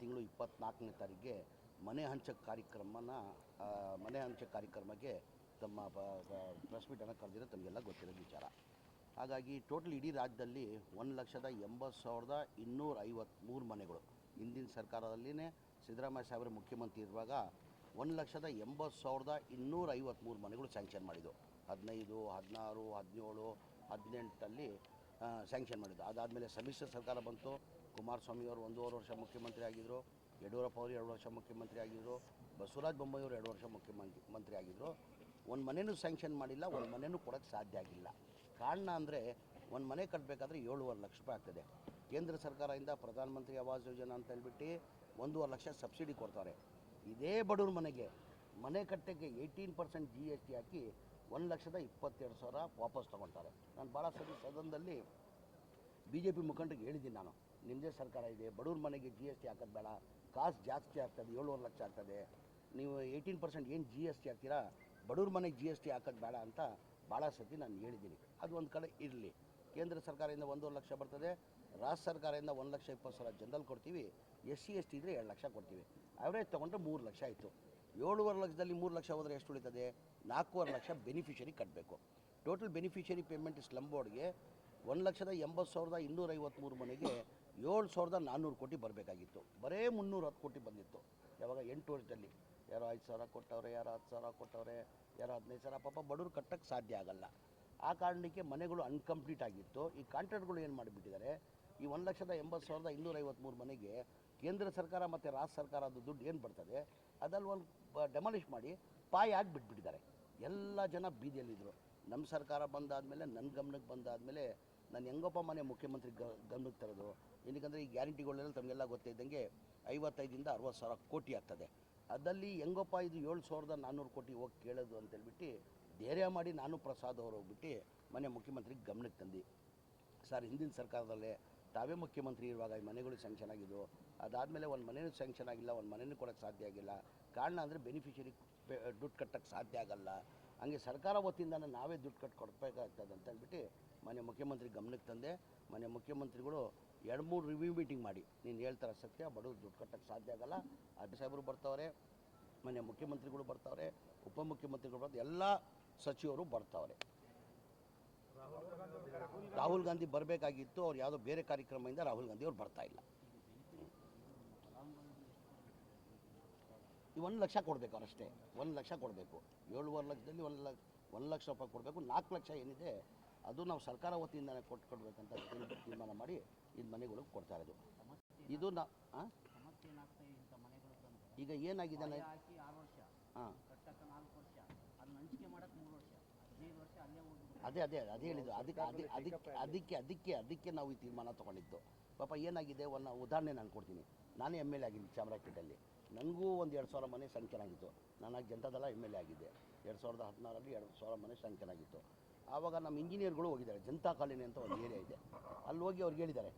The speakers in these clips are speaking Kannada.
ತಿಂಗಳು 24ನೇ ತಾರೀಕಿಗೆ ಮನೆ ಹಂಚಕ್ಕೆ ಕಾರ್ಯಕ್ರಮಕ್ಕೆ ತಮ್ಮ ಪ್ರೆಸ್ ಮೀಟನ್ನು ಕರೆದಿರೋ ತಮಗೆಲ್ಲ ಗೊತ್ತಿರೋ ವಿಚಾರ. ಹಾಗಾಗಿ ಟೋಟಲ್ ಇಡೀ ರಾಜ್ಯದಲ್ಲಿ 1,80,253 ಮನೆಗಳು ಹಿಂದಿನ ಸರ್ಕಾರದಲ್ಲಿನೇ ಸಿದ್ದರಾಮಯ್ಯ ಸಾಹೇಬರು ಮುಖ್ಯಮಂತ್ರಿ ಇರುವಾಗ 1,80,253 ಮನೆಗಳು ಸ್ಯಾಂಕ್ಷನ್ ಮಾಡಿದ್ದು. 15, 16, 17, 18 ಸ್ಯಾಂಕ್ಷನ್ ಮಾಡಿದ್ದು. ಅದಾದಮೇಲೆ ಸಮ್ಮಿಶ್ರ ಸರ್ಕಾರ ಬಂತು. ಕುಮಾರಸ್ವಾಮಿ ಅವರು 1.5 ವರ್ಷ ಮುಖ್ಯಮಂತ್ರಿ ಆಗಿದ್ದರು, ಯಡಿಯೂರಪ್ಪ ಅವರು 2 ವರ್ಷ ಮುಖ್ಯಮಂತ್ರಿ ಆಗಿದ್ದರು, ಬಸವರಾಜ ಬೊಮ್ಮಾಯಿ ಅವರು 2 ವರ್ಷ ಮುಖ್ಯಮಂತ್ರಿ ಆಗಿದ್ದರು. ಒಂದು ಮನೆಯೂ ಸ್ಯಾಂಕ್ಷನ್ ಮಾಡಿಲ್ಲ, ಒಂದು ಮನೆಯೂ ಕೊಡೋಕ್ಕೆ ಸಾಧ್ಯ ಆಗಿಲ್ಲ. ಕಾರಣ ಅಂದರೆ ಒಂದು ಮನೆ ಕಟ್ಟಬೇಕಾದ್ರೆ 7.5 ಲಕ್ಷ ರೂಪಾಯಿ ಆಗ್ತದೆ. ಕೇಂದ್ರ ಸರ್ಕಾರದಿಂದ ಪ್ರಧಾನಮಂತ್ರಿ ಆವಾಸ್ ಯೋಜನಾ ಅಂತ ಹೇಳ್ಬಿಟ್ಟು 1.5 ಲಕ್ಷ ಸಬ್ಸಿಡಿ ಕೊಡ್ತಾರೆ. ಇದೇ ಬಡವ್ರ ಮನೆ ಕಟ್ಟಕ್ಕೆ 18% GST ಹಾಕಿ 1,22,000 ವಾಪಸ್ ತೊಗೊಳ್ತಾರೆ. ನಾನು ಭಾಳ ಸದನದಲ್ಲಿ BJP ಮುಖಂಡರಿಗೆ ಹೇಳಿದ್ದೀನಿ, ನಾನು ನಿಮ್ಮದೇ ಸರ್ಕಾರ ಇದೆ, ಬಡವ್ರ ಮನೆಗೆ GST ಹಾಕೋದು ಬೇಡ, ಕಾಸು ಜಾಸ್ತಿ ಆಗ್ತದೆ, 7.5 ಲಕ್ಷ ಆಗ್ತದೆ, ನೀವು 18% ಏನು GST ಹಾಕ್ತೀರಾ, ಬಡವ್ರ ಮನೆಗೆ GST ಹಾಕೋದು ಬೇಡ ಅಂತ ಭಾಳ ಸತಿ ನಾನು ಹೇಳಿದ್ದೀನಿ. ಅದು ಒಂದು ಕಡೆ ಇರಲಿ. ಕೇಂದ್ರ ಸರ್ಕಾರದಿಂದ 1.5 ಲಕ್ಷ ಬರ್ತದೆ, ರಾಜ್ಯ ಸರ್ಕಾರದಿಂದ 1,20,000 ಜನರಲ್ ಕೊಡ್ತೀವಿ, SC ST ಇದ್ದರೆ 2 ಲಕ್ಷ ಕೊಡ್ತೀವಿ. ಅವರೇಜ್ ತೊಗೊಂಡ್ರೆ 3 ಲಕ್ಷ ಆಯಿತು. 7.5 ಲಕ್ಷದಲ್ಲಿ 3 ಲಕ್ಷ ಹೋದರೆ ಎಷ್ಟು ಉಳಿತದೆ? 4.5 ಲಕ್ಷ ಬೆನಿಫಿಷರಿ ಕಟ್ಟಬೇಕು. ಟೋಟಲ್ ಬೆನಿಫಿಷರಿ ಪೇಮೆಂಟ್ ಸ್ಲಮ್ ಬೋರ್ಡ್ಗೆ 1,80,253 ಮನೆಗೆ 7,400 ಕೋಟಿ ಬರಬೇಕಾಗಿತ್ತು. ಬರೇ 310 ಕೋಟಿ ಬಂದಿತ್ತು. ಯಾವಾಗ 8 ವರ್ಷದಲ್ಲಿ ಯಾರೋ 5,000 ಕೊಟ್ಟವ್ರೆ, ಯಾರೋ 10,000 ಕೊಟ್ಟವ್ರೆ, ಯಾರೋ 15,000. ಪಾಪ ಬಡವರು ಕಟ್ಟಕ್ಕೆ ಸಾಧ್ಯ ಆಗಲ್ಲ. ಆ ಕಾರಣಕ್ಕೆ ಮನೆಗಳು ಅನ್ಕಂಪ್ಲೀಟ್ ಆಗಿತ್ತು. ಈ ಕಾಂಟ್ರಾಕ್ಟ್ಗಳು ಏನು ಮಾಡಿಬಿಟ್ಟಿದ್ದಾರೆ, ಈ 1,80,253 ಮನೆಗೆ ಕೇಂದ್ರ ಸರ್ಕಾರ ಮತ್ತು ರಾಜ್ಯ ಸರ್ಕಾರದ ದುಡ್ಡು ಏನು ಬರ್ತದೆ ಅದಲ್ಲಿ ಒಂದು ಡೆಮಾಲಿಷ್ ಮಾಡಿ ಪಾಯಾಗಿ ಬಿಟ್ಬಿಟ್ಟಿದ್ದಾರೆ. ಎಲ್ಲ ಜನ ಬೀದಿಯಲ್ಲಿದ್ದರು. ನಮ್ಮ ಸರ್ಕಾರ ಬಂದಾದಮೇಲೆ, ನನ್ನ ಗಮನಕ್ಕೆ ಬಂದಾದಮೇಲೆ ನಾನು ಹೆಂಗಪ್ಪ ಮನೆ ಮುಖ್ಯಮಂತ್ರಿ ಗಮನಕ್ಕೆ ತರೋದು. ಏನಕ್ಕಂದರೆ ಈ ಗ್ಯಾರಂಟಿಗಳೆಲ್ಲ ತಮಗೆಲ್ಲ ಗೊತ್ತಿದ್ದಂಗೆ 55,000 ರಿಂದ 60,000 ಕೋಟಿ ಆಗ್ತದೆ. ಅದಲ್ಲಿ ಹೆಂಗಪ್ಪ ಇದು 7,400 ಕೋಟಿ ಹೋಗಿ ಕೇಳೋದು ಅಂತೇಳ್ಬಿಟ್ಟು ಧೈರ್ಯ ಮಾಡಿ ನಾನು ಪ್ರಸಾದ್ ಅವರು ಹೋಗ್ಬಿಟ್ಟು ಮನೆ ಮುಖ್ಯಮಂತ್ರಿಗೆ ಗಮನಕ್ಕೆ ತಂದು, ಸರ್ ಹಿಂದಿನ ಸರ್ಕಾರದಲ್ಲೇ ತಾವೇ ಮುಖ್ಯಮಂತ್ರಿ ಇರುವಾಗ ಈ ಮನೆಗಳು ಸ್ಯಾಂಕ್ಷನ್ ಆಗಿದ್ದು, ಅದಾದಮೇಲೆ ಒಂದು ಮನೆಯೂ ಸ್ಯಾಂಕ್ಷನ್ ಆಗಿಲ್ಲ, ಒಂದು ಮನೆಯೂ ಕೊಡೋಕ್ಕೆ ಸಾಧ್ಯ ಆಗಿಲ್ಲ. ಕಾರಣ ಅಂದರೆ ಬೆನಿಫಿಷರಿ ದುಡ್ಡು ಕಟ್ಟೋಕ್ಕೆ ಸಾಧ್ಯ ಆಗಲ್ಲ. ಹಂಗೆ ಸರ್ಕಾರ ವತಿಯಿಂದನೇ ನಾವೇ ದುಡ್ಡು ಕೊಡಬೇಕಾಗ್ತದೆ ಅಂತ ಹೇಳ್ಬಿಟ್ಟು ಮನೆ ಮುಖ್ಯಮಂತ್ರಿ ಗಮನಕ್ಕೆ ತಂದೆ. ಮನೆ ಮುಖ್ಯಮಂತ್ರಿಗಳು 2-3 ರಿವ್ಯೂ ಮೀಟಿಂಗ್ ಮಾಡಿ, ನೀನು ಹೇಳ್ತಾರೆ ಸತ್ಯ, ಬಡವ್ರು ದುಡ್ಡು ಕಟ್ಟೋಕ್ಕೆ ಸಾಧ್ಯ ಆಗಲ್ಲ, ಅಡ್ಡ ಸಾಹೇಬರು ಬರ್ತಾವ್ರೆ, ಮನೆ ಮುಖ್ಯಮಂತ್ರಿಗಳು ಬರ್ತಾವ್ರೆ, ಉಪಮುಖ್ಯಮಂತ್ರಿಗಳು ಬರ್ತಾರೆ, ಎಲ್ಲ ಸಚಿವರು ಬರ್ತಾವ್ರೆ. ರಾಹುಲ್ ಗಾಂಧಿ ಬರಬೇಕಾಗಿತ್ತು, ಅವ್ರು ಯಾವುದೋ ಬೇರೆ ಕಾರ್ಯಕ್ರಮದಿಂದ ರಾಹುಲ್ ಗಾಂಧಿ ಅವ್ರು ಬರ್ತಾ ಇಲ್ಲ. ಈ 1 ಲಕ್ಷ ಕೊಡಬೇಕು ಅವರಷ್ಟೇ, 1 ಲಕ್ಷ ಕೊಡಬೇಕು. 7.5 ಲಕ್ಷದಲ್ಲಿ 1 ಲಕ್ಷ ರೂಪಾಯಿ ಕೊಡಬೇಕು. 4 ಲಕ್ಷ ಏನಿದೆ ಅದು ನಾವು ಸರ್ಕಾರ ವತಿಯಿಂದನೇ ಕೊಡ್ಬೇಕಂತ ತೀರ್ಮಾನ ಮಾಡಿ ಇದು ಮನೆಗಳಿಗೆ ಕೊಡ್ತಾ ಇರೋದು. ಇದು ಈಗ ಏನಾಗಿದೆ, ಹಾಂ ಅದೇ ಹೇಳಿದ್ದು. ಅದಕ್ಕೆ ನಾವು ಈ ತೀರ್ಮಾನ ತೊಗೊಂಡಿದ್ದು. ಪಾಪ ಏನಾಗಿದೆ, ಒಂದು ಉದಾಹರಣೆ ನಾನು ಕೊಡ್ತೀನಿ. ನಾನೇ MLA ಆಗಿದ್ದೀನಿ ಚಾಮರಾಜಪೇಟೆಯಲ್ಲಿ. ನನಗೂ ಒಂದು 2,000 ಮನೆ ಸ್ಯಾಂಕ್ಷನ್ ಆಗಿತ್ತು. ನಾನಾಗಿ ಜನತಾದಳ MLA ಆಗಿದ್ದೆ. 2016ರಲ್ಲಿ 2,000 ಮನೆ ಸ್ಯಾಂಕ್ಷನ್ ಆಗಿತ್ತು. ಆವಾಗ ನಮ್ಮ ಇಂಜಿನಿಯರ್ಗಳು ಹೋಗಿದ್ದಾರೆ, ಜನತಾ ಕಾಲೋನಿ ಅಂತ ಒಂದು ಏರಿಯಾ ಇದೆ, ಅಲ್ಲಿ ಹೋಗಿ ಅವ್ರಿಗೆ ಹೇಳಿದ್ದಾರೆ,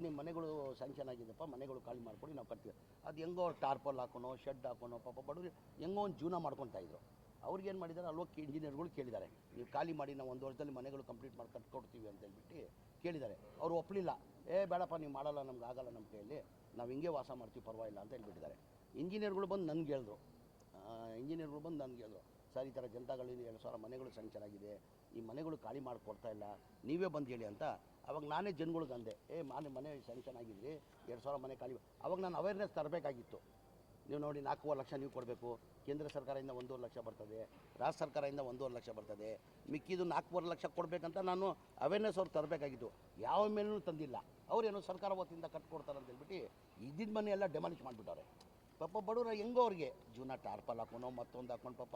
ನಿಮ್ಮ ಮನೆಗಳು ಸ್ಯಾಂಕ್ಷನ್ ಆಗಿದ್ದಪ್ಪ, ಮನೆಗಳು ಖಾಲಿ ಮಾಡ್ಕೊಡಿ, ನಾವು ಕಟ್ತೀವಿ. ಅದು ಹೆಂಗೋ ಟಾರ್ಪಲ್ ಹಾಕೋನೋ ಶೆಡ್ ಹಾಕೋನೋ ಪಾಪ ಬಡವರು ಹೆಂಗೋ ಒಂದು ಜೀವನ ಮಾಡ್ಕೊತಾಯಿದ್ರು. ಅವ್ರಿಗೇನು ಮಾಡಿದ್ದಾರೆ, ಅಲ್ಲಿ ಹೋಗಿ ಇಂಜಿನಿಯರ್ಗಳು ಕೇಳಿದ್ದಾರೆ, ನೀವು ಖಾಲಿ ಮಾಡಿ, ನಾವು 1 ವರ್ಷದಲ್ಲಿ ಮನೆಗಳು ಕಂಪ್ಲೀಟ್ ಮಾಡಿ ಕಟ್ಕೊಡ್ತೀವಿ ಅಂತ ಹೇಳ್ಬಿಟ್ಟು ಕೇಳಿದ್ದಾರೆ. ಅವರು ಒಪ್ಪಲಿಲ್ಲ. ಬೇಡಪ್ಪ ನೀವು ಮಾಡಲ್ಲ, ನಮ್ಗೆ ಆಗಲ್ಲ, ನಮ್ಮ ಕೈಯಲ್ಲಿ ನಾವು ಹಿಂಗೆ ವಾಸ ಮಾಡ್ತೀವಿ, ಪರವಾಗಿಲ್ಲ ಅಂತ ಹೇಳ್ಬಿಟ್ಟಿದ್ದಾರೆ. ಇಂಜಿನಿಯರ್ಗಳು ಬಂದು ನನಗೆ ಹೇಳಿದ್ರು, ಸರ್ ಈ ಥರ ಜನತಾಗಳಲ್ಲಿ 2,000 ಮನೆಗಳು ಸ್ಯಾಂಕ್ಷನ್ ಆಗಿದೆ, ಈ ಮನೆಗಳು ಖಾಲಿ ಮಾಡಿಕೊಡ್ತಾ ಇಲ್ಲ, ನೀವೇ ಬಂದು ಹೇಳಿ ಅಂತ. ಅವಾಗ ನಾನೇ ಜನಗಳಿಗೆ ಅಂದೆ, ಮನೆ ಸ್ಯಾಂಕ್ಷನ್ ಆಗಿದ್ರಿ, 2,000 ಮನೆ ಖಾಲಿ. ಅವಾಗ ನಾನು ಅವೇರ್ನೆಸ್ ತರಬೇಕಾಗಿತ್ತು. ನೀವು ನೋಡಿ 4.5 ಲಕ್ಷ ನೀವು ಕೊಡಬೇಕು, ಕೇಂದ್ರ ಸರ್ಕಾರದಿಂದ 1.5 ಲಕ್ಷ ಬರ್ತದೆ, ರಾಜ್ಯ ಸರ್ಕಾರದಿಂದ 1.5 ಲಕ್ಷ ಬರ್ತದೆ, ಮಿಕ್ಕಿದು 4.5 ಲಕ್ಷ ಕೊಡಬೇಕಂತ ನಾನು ಅವೇರ್ನೆಸ್ ಅವ್ರು ತರಬೇಕಾಗಿತ್ತು. ಯಾವ ಮೇಲೂ ತಂದಿಲ್ಲ. ಅವ್ರೇನೋ ಸರ್ಕಾರ ವತಿಯಿಂದ ಕಟ್ಕೊಡ್ತಾರೆ ಅಂತ ಹೇಳ್ಬಿಟ್ಟು ಇದ್ದಿದ್ದ ಮನೆ ಎಲ್ಲ ಡೆಮಾಲಿಷ್ ಮಾಡಿಬಿಟ್ಟವ್ರೆ. ಪಾಪ ಬಡವರು ಹೆಂಗೋ ಅವ್ರಿಗೆ ಜೀವನ ಟಾರ್ಪಲ್ ಹಾಕೋನೋ ಮತ್ತೊಂದು ಹಾಕೊಂಡು ಪಾಪ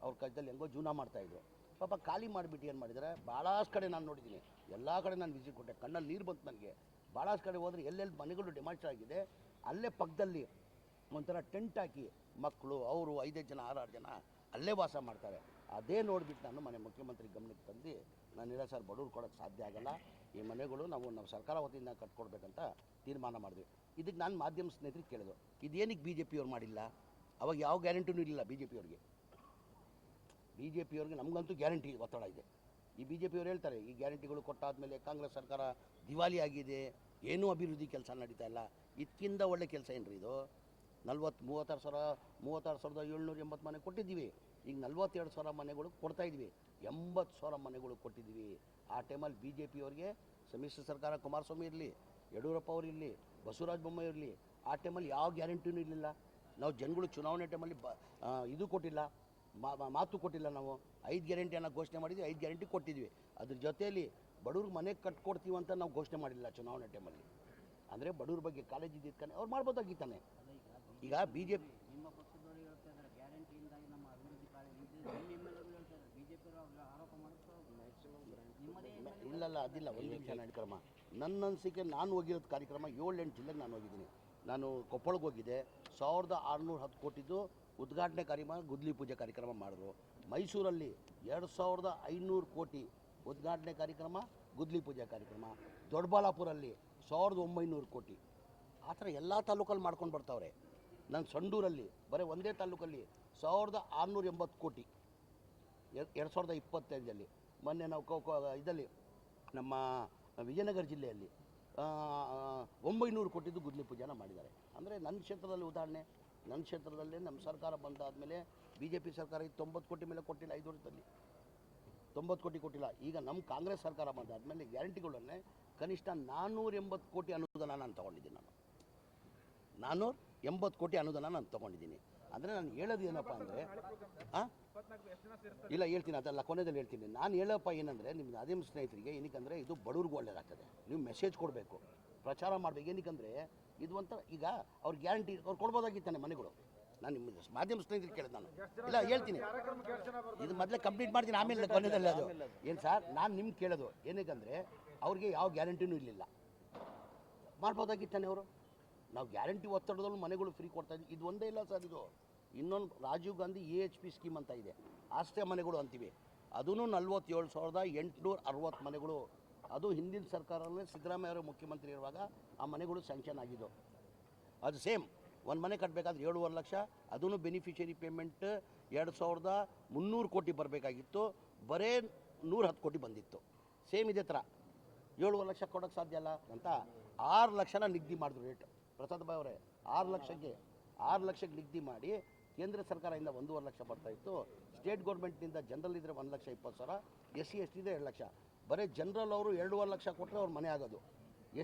ಅವ್ರ ಕಜ್ಜಲ್ಲಿ ಹೆಂಗೋ ಜೀವನ ಮಾಡ್ತಾಯಿದ್ರು. ಪಾಪ ಖಾಲಿ ಮಾಡಿಬಿಟ್ಟು ಏನು ಮಾಡಿದ್ದಾರೆ, ಭಾಳಷ್ಟು ಕಡೆ ನಾನು ನೋಡಿದ್ದೀನಿ, ಎಲ್ಲ ಕಡೆ ನಾನು ವಿಸಿಟ್ ಕೊಟ್ಟೆ, ಕಣ್ಣಲ್ಲಿ ನೀರು ಬಂತು ನನಗೆ. ಭಾಳಷ್ಟು ಕಡೆ ಹೋದರೆ ಎಲ್ಲೆಲ್ಲಿ ಮನೆಗಳು ಡೆಮಾಲಿಷ್ ಆಗಿದೆ, ಅಲ್ಲೇ ಪಕ್ಕದಲ್ಲಿ ಒಂಥರ ಟೆಂಟ್ ಹಾಕಿ ಮಕ್ಕಳು ಅವರು 5 ಜನ 6 ಜನ ಅಲ್ಲೇ ವಾಸ ಮಾಡ್ತಾರೆ. ಅದೇ ನೋಡಿಬಿಟ್ಟು ನಾನು ಮನೆ ಮುಖ್ಯಮಂತ್ರಿ ಗಮನಕ್ಕೆ ತಂದು, ನಾನು ಇಲ್ಲ ಸರ್ ಬಡವ್ರು ಕೊಡೋಕ್ಕೆ ಸಾಧ್ಯ ಆಗಲ್ಲ, ಈ ಮನೆಗಳು ನಾವು ಸರ್ಕಾರ ವತಿಯಿಂದ ಕಟ್ಕೊಡ್ಬೇಕಂತ ತೀರ್ಮಾನ ಮಾಡಿದ್ವಿ. ಇದಕ್ಕೆ ನಾನು ಮಾಧ್ಯಮ ಸ್ನೇಹಿತರಿಗೆ ಕೇಳಿದ್ರು, ಇದೇನಕ್ಕೆ BJP ಅವ್ರು ಮಾಡಿಲ್ಲ? ಅವಾಗ ಯಾವ ಗ್ಯಾರಂಟಿನೂ ಇಲ್ಲ BJP ಅವ್ರಿಗೆ. ನಮಗಂತೂ ಗ್ಯಾರಂಟಿ ಒತ್ತಡ ಇದೆ. ಈ BJP ಅವ್ರು ಹೇಳ್ತಾರೆ, ಈ ಗ್ಯಾರಂಟಿಗಳು ಕೊಟ್ಟಾದಮೇಲೆ ಕಾಂಗ್ರೆಸ್ ಸರ್ಕಾರ ದಿವಾಲಿ ಆಗಿದೆ, ಏನೂ ಅಭಿವೃದ್ಧಿ ಕೆಲಸ ನಡೀತಾ ಇಲ್ಲ. ಇದಕ್ಕಿಂತ ಒಳ್ಳೆ ಕೆಲಸ ಏನ್ರಿ ಇದು? 36,780 ಮನೆ ಕೊಟ್ಟಿದ್ದೀವಿ. ಈಗ 42,000 ಮನೆಗಳು ಕೊಡ್ತಾಯಿದ್ವಿ. 80,000 ಮನೆಗಳು ಕೊಟ್ಟಿದ್ದೀವಿ. ಆ ಟೈಮಲ್ಲಿ ಬಿ ಜೆ ಪಿಯವ್ರಿಗೆ ಸಮ್ಮಿಶ್ರ ಸರ್ಕಾರ, ಕುಮಾರಸ್ವಾಮಿ ಇರಲಿ, ಯಡಿಯೂರಪ್ಪ ಅವರು ಇರಲಿ, ಬಸವರಾಜ ಬೊಮ್ಮಾಯಿ ಇರಲಿ, ಆ ಟೈಮಲ್ಲಿ ಯಾವ ಗ್ಯಾರಂಟಿನೂ ಇರಲಿಲ್ಲ. ನಾವು ಜನಗಳು ಚುನಾವಣೆ ಟೈಮಲ್ಲಿ ಇದು ಕೊಟ್ಟಿಲ್ಲ, ಮಾತು ಕೊಟ್ಟಿಲ್ಲ. ನಾವು 5 ಗ್ಯಾರಂಟಿಯನ್ನು ಘೋಷಣೆ ಮಾಡಿದ್ವಿ, 5 ಗ್ಯಾರಂಟಿ ಕೊಟ್ಟಿದ್ವಿ. ಅದ್ರ ಜೊತೆಯಲ್ಲಿ ಬಡವ್ರಿಗೆ ಮನೆ ಕಟ್ಕೊಡ್ತೀವಿ ಅಂತ ನಾವು ಘೋಷಣೆ ಮಾಡಿಲ್ಲ ಚುನಾವಣೆ ಟೈಮಲ್ಲಿ. ಅಂದರೆ ಬಡವ್ರ ಬಗ್ಗೆ ಕಾಳಜಿ ಇದ್ದಿದ್ದಾನೆ ಅವ್ರು ಮಾಡ್ಬೋದಾಗಿತ್ತಾನೆ. ಈಗ ಬಿ ಜೆ ಪಿ ನಿಮ್ಮ ಪಕ್ಷದವರು ಹೇಳ್ತಾ ಇದ್ದಾರೆ ಗ್ಯಾರಂಟಿಯಿಂದಾಗಿ ನಮ್ಮ ಅಭಿವೃದ್ಧಿ ಆರೋಪ ಇಲ್ಲಲ್ಲ, ಅದಿಲ್ಲ. ಒಂದು ನಿಮಿಷ ಕಾರ್ಯಕ್ರಮ ನನ್ನ ಅನಿಸಿಕೆ, ನಾನು ಹೋಗಿರೋದು ಕಾರ್ಯಕ್ರಮ 7-8 ಜಿಲ್ಲೆಗೆ ನಾನು ಹೋಗಿದ್ದೀನಿ. ನಾನು ಕೊಪ್ಪಳಕ್ಕೆ ಹೋಗಿದ್ದೆ. 1610 ಕೋಟಿದು ಉದ್ಘಾಟನೆ ಕಾರ್ಯಕ್ರಮ, ಗುದ್ಲಿ ಪೂಜೆ ಕಾರ್ಯಕ್ರಮ ಮಾಡಿದ್ರು. ಮೈಸೂರಲ್ಲಿ 2500 ಕೋಟಿ ಉದ್ಘಾಟನೆ ಕಾರ್ಯಕ್ರಮ, ಗುದ್ಲಿ ಪೂಜೆ ಕಾರ್ಯಕ್ರಮ. ದೊಡ್ಡಬಳ್ಳಾಪುರಲ್ಲಿ 1900 ಕೋಟಿ. ಆ ಥರ ಎಲ್ಲ ತಾಲೂಕಲ್ಲಿ ಮಾಡ್ಕೊಂಡು ಬರ್ತಾವ್ರೆ. ನಾನು ಸಂಡೂರಲ್ಲಿ ಬರೀ ಒಂದೇ ತಾಲೂಕಲ್ಲಿ 1680 ಕೋಟಿ 2025ರಲ್ಲಿ. ಮೊನ್ನೆ ನಾವು ಇದರಲ್ಲಿ ನಮ್ಮ ವಿಜಯನಗರ ಜಿಲ್ಲೆಯಲ್ಲಿ 900 ಕೋಟಿದು ಗುದ್ಲಿ ಪೂಜೆನ ಮಾಡಿದ್ದಾರೆ. ಅಂದರೆ ನನ್ನ ಕ್ಷೇತ್ರದಲ್ಲಿ ಉದಾಹರಣೆ, ನನ್ನ ಕ್ಷೇತ್ರದಲ್ಲೇ ನಮ್ಮ ಸರ್ಕಾರ ಬಂದಾದಮೇಲೆ ಬಿ ಜೆ ಪಿ ಸರ್ಕಾರ 90 ಕೋಟಿ ಮೇಲೆ ಕೊಟ್ಟಿಲ್ಲ. 5 ವರ್ಷದಲ್ಲಿ 90 ಕೋಟಿ ಕೊಟ್ಟಿಲ್ಲ. ಈಗ ನಮ್ಮ ಕಾಂಗ್ರೆಸ್ ಸರ್ಕಾರ ಬಂದಾದಮೇಲೆ ಗ್ಯಾರಂಟಿಗಳನ್ನೇ ಕನಿಷ್ಠ 480 ಕೋಟಿ ಅನುದಾನ ನಾನು ತೊಗೊಂಡಿದ್ದೀನಿ. 480 ಕೋಟಿ ಅನುದಾನ ನಾನು ತೊಗೊಂಡಿದ್ದೀನಿ. ಅಂದರೆ ನಾನು ಹೇಳೋದು ಏನಪ್ಪ ಅಂದರೆ, ಇಲ್ಲ ಹೇಳ್ತೀನಿ, ಅದಲ್ಲ ಕೊನೆಯಲ್ಲಿ ಹೇಳ್ತೀನಿ. ನಾನು ಹೇಳೋಪ್ಪ ಏನಂದರೆ, ನಿಮ್ಮ ಮಾಧ್ಯಮ ಸ್ನೇಹಿತರಿಗೆ ಏನಕ್ಕಂದರೆ ಇದು ಬಡವ್ರಿಗೂ ಒಳ್ಳೆಯದಾಗ್ತದೆ. ನೀವು ಮೆಸೇಜ್ ಕೊಡಬೇಕು, ಪ್ರಚಾರ ಮಾಡಬೇಕು. ಏನಕ್ಕಂದರೆ ಇದು ಒಂಥರ, ಈಗ ಅವ್ರು ಗ್ಯಾರಂಟಿ ಅವ್ರು ಕೊಡ್ಬೋದಾಗಿತ್ತಾನೆ ಮನೆಗಳು. ನಾನು ನಿಮ್ಮ ಮಾಧ್ಯಮ ಸ್ನೇಹಿತರಿಗೆ ಕೇಳಿದೆ. ನಾನು ಇಲ್ಲ ಹೇಳ್ತೀನಿ, ಇದು ಮೊದಲೇ ಕಂಪ್ಲೀಟ್ ಮಾಡ್ತೀನಿ, ಆಮೇಲೆ ಕೊನೆಯಲ್ಲಿ ಅದು ಏನು ಸರ್. ನಾನು ನಿಮ್ಗೆ ಕೇಳೋದು ಏನಕ್ಕಂದರೆ, ಅವ್ರಿಗೆ ಯಾವ ಗ್ಯಾರಂಟಿನೂ ಇರಲಿಲ್ಲ, ಮಾಡ್ಬೋದಾಗಿತ್ತಾನೆ ಅವರು. ನಾವು ಗ್ಯಾರಂಟಿ ಒತ್ತಡದಲ್ಲೂ ಮನೆಗಳು ಫ್ರೀ ಕೊಡ್ತಾಯಿದ್ವಿ. ಇದು ಒಂದೇ ಇಲ್ಲ ಸರ್, ಇದು ಇನ್ನೊಂದು ರಾಜೀವ್ ಗಾಂಧಿ AHP ಸ್ಕೀಮ್ ಅಂತ ಇದೆ, ಆಶ್ರಯ ಮನೆಗಳು ಅಂತೀವಿ. ಅದೂ 47,860 ಮನೆಗಳು. ಅದು ಹಿಂದಿನ ಸರ್ಕಾರದಲ್ಲೇ ಸಿದ್ದರಾಮಯ್ಯ ಅವರು ಮುಖ್ಯಮಂತ್ರಿ ಇರುವಾಗ ಆ ಮನೆಗಳು ಸ್ಯಾಂಕ್ಷನ್ ಆಗಿದ್ದು. ಅದು ಸೇಮ್ ಒಂದು ಮನೆ ಕಟ್ಟಬೇಕಾದ್ರೆ 7.5 ಲಕ್ಷ, ಅದೂ ಬೆನಿಫಿಷರಿ ಪೇಮೆಂಟ್ 2,300 ಕೋಟಿ ಬರಬೇಕಾಗಿತ್ತು. ಬರೇ 110 ಕೋಟಿ ಬಂದಿತ್ತು. ಸೇಮ್ ಇದೇ ಥರ 7.5 ಲಕ್ಷ ಕೊಡೋಕ್ಕೆ ಸಾಧ್ಯ ಅಲ್ಲ ಅಂತ 6 ಲಕ್ಷನ ನಿಗದಿ ಮಾಡಿದ್ರು ರೇಟ್. ಪ್ರಸಾದ್ ಭಾಯ್ ಅವರೇ, 6 ಲಕ್ಷಕ್ಕೆ ನಿಗದಿ ಮಾಡಿ ಕೇಂದ್ರ ಸರ್ಕಾರದಿಂದ 1.5 ಲಕ್ಷ ಬರ್ತಾಯಿತ್ತು. ಸ್ಟೇಟ್ ಗೌರ್ಮೆಂಟ್ನಿಂದ ಜನರಲ್ ಇದ್ದರೆ 1,20,000, SC ST ಇದ್ದರೆ 2 ಲಕ್ಷ. ಬರೀ ಜನರಲ್ ಅವರು 2.5 ಲಕ್ಷ ಕೊಟ್ಟರೆ ಅವ್ರ ಮನೆ ಆಗೋದು.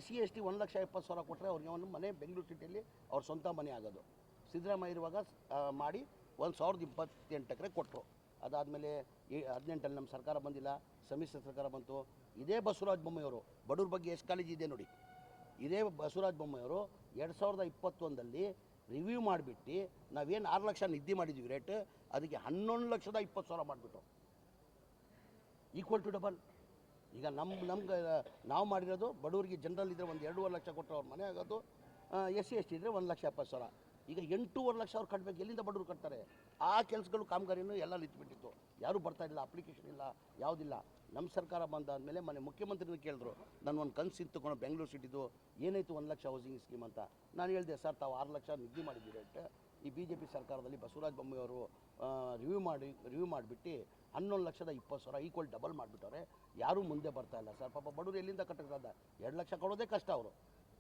SC ST 1,70,000 ಕೊಟ್ಟರೆ ಅವ್ರಿಗೆ ಒಂದು ಮನೆ ಬೆಂಗಳೂರು ಸಿಟಿಯಲ್ಲಿ ಅವ್ರ ಸ್ವಂತ ಮನೆ ಆಗೋದು. ಸಿದ್ದರಾಮಯ್ಯ ಇರುವಾಗ ಮಾಡಿ 1,028 ಎಕರೆ ಕೊಟ್ಟರು. ಅದಾದಮೇಲೆ 18ಅಲ್ಲಿ ನಮ್ಮ ಸರ್ಕಾರ ಬಂದಿಲ್ಲ, ಸಮ್ಮಿಶ್ರ ಸರ್ಕಾರ ಬಂತು. ಇದೇ ಬಸವರಾಜ ಬೊಮ್ಮಾಯಿಯವರು ಬಡವ್ರ ಬಗ್ಗೆ ಎಷ್ಟು ಕಾಳಜಿ ಇದೆ ನೋಡಿ. ಇದೇ ಬಸವರಾಜ ಬೊಮ್ಮಾಯಿಯವರು 2021ರಲ್ಲಿ ರಿವ್ಯೂ ಮಾಡಿಬಿಟ್ಟು ನಾವೇನು 6 ಲಕ್ಷ ನಿಗದಿ ಮಾಡಿದ್ವಿ ರೇಟ್, ಅದಕ್ಕೆ 11,20,000 ಮಾಡಿಬಿಟ್ಟು ಈಕ್ವಲ್ ಟು ಡಬಲ್. ಈಗ ನಮ್ಗೆ ನಾವು ಮಾಡಿರೋದು ಬಡವರಿಗೆ ಜನರಲ್ ಇದ್ದರೆ 2.5 ಲಕ್ಷ ಕೊಟ್ಟರೆ ಅವ್ರ ಮನೆ ಆಗೋದು, SC ST ಇದ್ದರೆ 1,70,000. ಈಗ 8.5 ಲಕ್ಷ ಅವ್ರು ಕಟ್ಟಬೇಕು. ಎಲ್ಲಿಂದ ಬಡವರು ಕಟ್ತಾರೆ? ಆ ಕೆಲಸಗಳು ಕಾಮಗಾರಿನೂ ಎಲ್ಲ ನಿಂತುಬಿಟ್ಟಿತ್ತು, ಯಾರೂ ಬರ್ತಾಯಿಲ್ಲ, ಅಪ್ಲಿಕೇಶನ್ ಇಲ್ಲ, ಯಾವುದಿಲ್ಲ. ನಮ್ಮ ಸರ್ಕಾರ ಬಂದಾದಮೇಲೆ ಮನೆ ಮುಖ್ಯಮಂತ್ರಿನ ಕೇಳಿದ್ರು, ನಾನು ಒಂದು ಕನಸಿತ್ತು ತಗೊಂಡು ಬೆಂಗಳೂರು ಸಿಟಿದು, ಏನಾಯಿತು 1 ಲಕ್ಷ ಹೌಸಿಂಗ್ ಸ್ಕೀಮ್ ಅಂತ. ನಾನು ಹೇಳಿದೆ, ಸರ್ ತಾವು 6 ಲಕ್ಷ ನಿಗದಿ ಮಾಡಿದ್ದೀವಿ ರೇಟ್. ಈ BJP ಸರ್ಕಾರದಲ್ಲಿ ಬಸವರಾಜ ಬೊಮ್ಮಾಯಿಯವರು ರಿವ್ಯೂ ಮಾಡಿಬಿಟ್ಟು 11,20,000 ಈಕ್ವಲ್ ಡಬಲ್ ಮಾಡಿಬಿಟ್ಟವ್ರೆ. ಯಾರೂ ಮುಂದೆ ಬರ್ತಾಯಿಲ್ಲ ಸರ್. ಪಾಪ ಬಡವರು ಎಲ್ಲಿಂದ ಕಟ್ಟಕ್ಕೆ ಸಾಧ್ಯ? 2 ಲಕ್ಷ ಕೊಡೋದೇ ಕಷ್ಟ. ಅವರು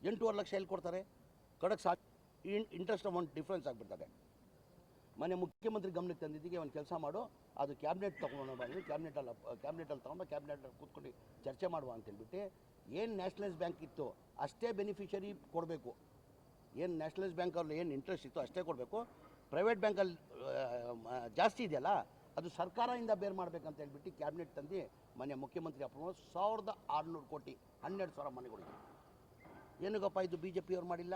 8.5 ಲಕ್ಷ ಎಲ್ಲಿ ಕೊಡ್ತಾರೆ? ಕಡಕ್ಕೆ ಇಂಟ್ರೆಸ್ಟ್ ಅಮೌಂಟ್ ಡಿಫ್ರೆನ್ಸ್ ಆಗಿಬಿಡ್ತದೆ. ಮನೆ ಮುಖ್ಯಮಂತ್ರಿ ಗಮನಕ್ಕೆ ತಂದಿದ್ದಕ್ಕೆ ಒಂದು ಕೆಲಸ ಮಾಡು, ಅದು ಕ್ಯಾಬಿನೆಟ್ ತೊಗೊಂಡು ಬಂದು ಕ್ಯಾಬಿನೆಟಲ್ಲಿ ತೊಗೊಂಡು ಕ್ಯಾಬಿನೆಟಲ್ಲಿ ಕೂತ್ಕೊಂಡು ಚರ್ಚೆ ಮಾಡುವ ಅಂತೇಳ್ಬಿಟ್ಟು, ಏನು ನ್ಯಾಷನಲೈಸ್ ಬ್ಯಾಂಕ್ ಇತ್ತು ಅಷ್ಟೇ ಬೆನಿಫಿಷರಿ ಕೊಡಬೇಕು. ಏನು ನ್ಯಾಷನಲೈಸ್ ಬ್ಯಾಂಕಲ್ಲಿ ಏನು ಇಂಟ್ರೆಸ್ಟ್ ಇತ್ತು ಅಷ್ಟೇ ಕೊಡಬೇಕು. ಪ್ರೈವೇಟ್ ಬ್ಯಾಂಕಲ್ಲಿ ಜಾಸ್ತಿ ಇದೆಯಲ್ಲ, ಅದು ಸರ್ಕಾರದಿಂದ ಬೇರೆ ಮಾಡಬೇಕಂತ ಹೇಳ್ಬಿಟ್ಟು ಕ್ಯಾಬಿನೆಟ್ ತಂದು ಮನೆ ಮುಖ್ಯಮಂತ್ರಿ ಅಪ್ರೂವ್ 1,600 ಕೋಟಿ 12,000 ಮನೆಗಳಿಗೆ. ಏನಕ್ಕಪ್ಪ ಇದು BJP ಅವ್ರು ಮಾಡಿಲ್ಲ?